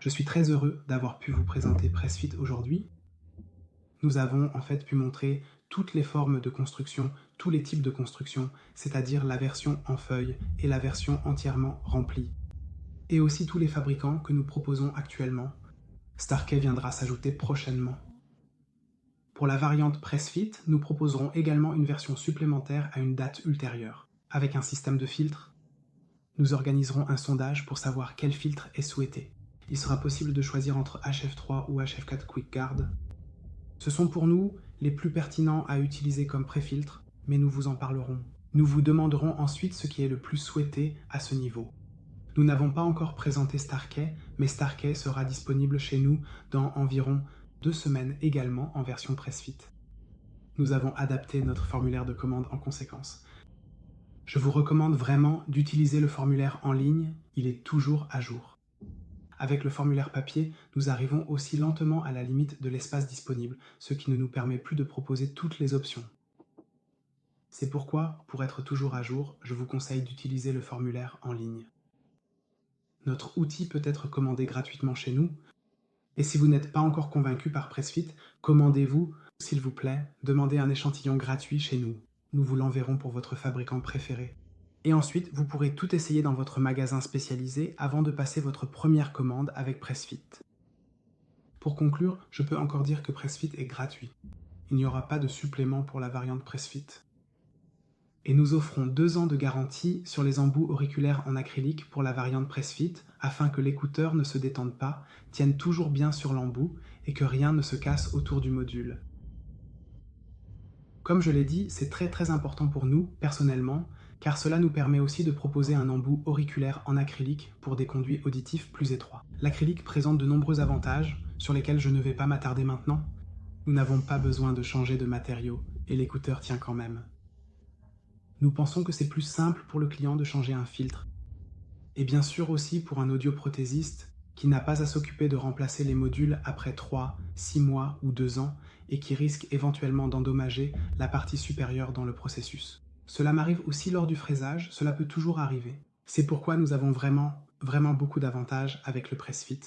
Je suis très heureux d'avoir pu vous présenter Pressfit aujourd'hui. Nous avons en fait pu montrer toutes les formes de construction, tous les types de construction, c'est-à-dire la version en feuille et la version entièrement remplie. Et aussi tous les fabricants que nous proposons actuellement. Starkey viendra s'ajouter prochainement. Pour la variante Pressfit, nous proposerons également une version supplémentaire à une date ultérieure, avec un système de filtre. Nous organiserons un sondage pour savoir quel filtre est souhaité. Il sera possible de choisir entre HF3 ou HF4 QuickGuard. Ce sont pour nous les plus pertinents à utiliser comme pré-filtre, mais nous vous en parlerons. Nous vous demanderons ensuite ce qui est le plus souhaité à ce niveau. Nous n'avons pas encore présenté Starkey, mais Starkey sera disponible chez nous dans environ 2 semaines également en version Pressfit. Nous avons adapté notre formulaire de commande en conséquence. Je vous recommande vraiment d'utiliser le formulaire en ligne, il est toujours à jour. Avec le formulaire papier, nous arrivons aussi lentement à la limite de l'espace disponible, ce qui ne nous permet plus de proposer toutes les options. C'est pourquoi, pour être toujours à jour, je vous conseille d'utiliser le formulaire en ligne. Notre outil peut être commandé gratuitement chez nous, et si vous n'êtes pas encore convaincu par Pressfit, commandez-vous, s'il vous plaît, demandez un échantillon gratuit chez nous. Nous vous l'enverrons pour votre fabricant préféré. Et ensuite, vous pourrez tout essayer dans votre magasin spécialisé avant de passer votre première commande avec Pressfit. Pour conclure, je peux encore dire que Pressfit est gratuit. Il n'y aura pas de supplément pour la variante Pressfit. Et nous offrons 2 ans de garantie sur les embouts auriculaires en acrylique pour la variante Pressfit afin que l'écouteur ne se détende pas, tienne toujours bien sur l'embout et que rien ne se casse autour du module. Comme je l'ai dit, c'est très important pour nous, personnellement, car cela nous permet aussi de proposer un embout auriculaire en acrylique pour des conduits auditifs plus étroits. L'acrylique présente de nombreux avantages, sur lesquels je ne vais pas m'attarder maintenant. Nous n'avons pas besoin de changer de matériaux, et l'écouteur tient quand même. Nous pensons que c'est plus simple pour le client de changer un filtre. Et bien sûr aussi pour un audioprothésiste qui n'a pas à s'occuper de remplacer les modules après 3, 6 mois ou 2 ans et qui risque éventuellement d'endommager la partie supérieure dans le processus. Cela m'arrive aussi lors du fraisage, cela peut toujours arriver. C'est pourquoi nous avons vraiment beaucoup d'avantages avec le Pressfit.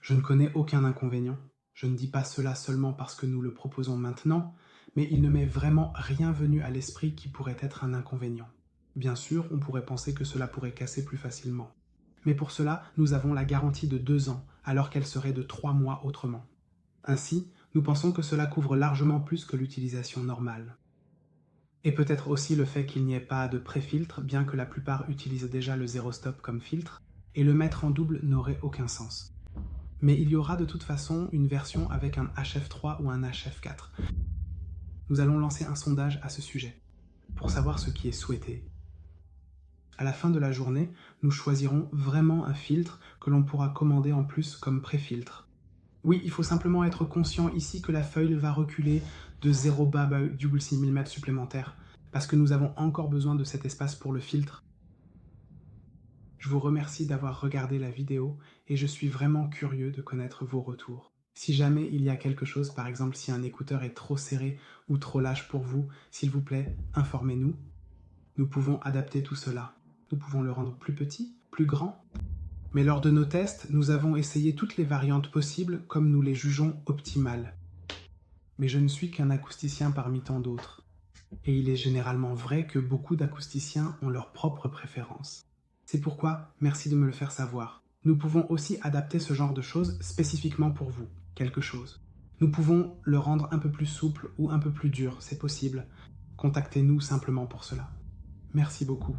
Je ne connais aucun inconvénient. Je ne dis pas cela seulement parce que nous le proposons maintenant, mais il ne m'est vraiment rien venu à l'esprit qui pourrait être un inconvénient. Bien sûr, on pourrait penser que cela pourrait casser plus facilement. Mais pour cela, nous avons la garantie de 2 ans, alors qu'elle serait de 3 mois autrement. Ainsi, nous pensons que cela couvre largement plus que l'utilisation normale. Et peut-être aussi le fait qu'il n'y ait pas de pré-filtre, bien que la plupart utilisent déjà le zéro stop comme filtre, et le mettre en double n'aurait aucun sens. Mais il y aura de toute façon une version avec un HF3 ou un HF4. Nous allons lancer un sondage à ce sujet, pour savoir ce qui est souhaité. À la fin de la journée, nous choisirons vraiment un filtre que l'on pourra commander en plus comme pré-filtre. Oui, il faut simplement être conscient ici que la feuille va reculer de 0,6 mm supplémentaire, parce que nous avons encore besoin de cet espace pour le filtre. Je vous remercie d'avoir regardé la vidéo et je suis vraiment curieux de connaître vos retours. Si jamais il y a quelque chose, par exemple si un écouteur est trop serré ou trop lâche pour vous, s'il vous plaît, informez-nous. Nous pouvons adapter tout cela. Nous pouvons le rendre plus petit, plus grand. Mais lors de nos tests, nous avons essayé toutes les variantes possibles comme nous les jugeons optimales. Mais je ne suis qu'un acousticien parmi tant d'autres. Et il est généralement vrai que beaucoup d'acousticiens ont leurs propres préférences. C'est pourquoi, merci de me le faire savoir. Nous pouvons aussi adapter ce genre de choses spécifiquement pour vous, quelque chose. Nous pouvons le rendre un peu plus souple ou un peu plus dur, c'est possible. Contactez-nous simplement pour cela. Merci beaucoup.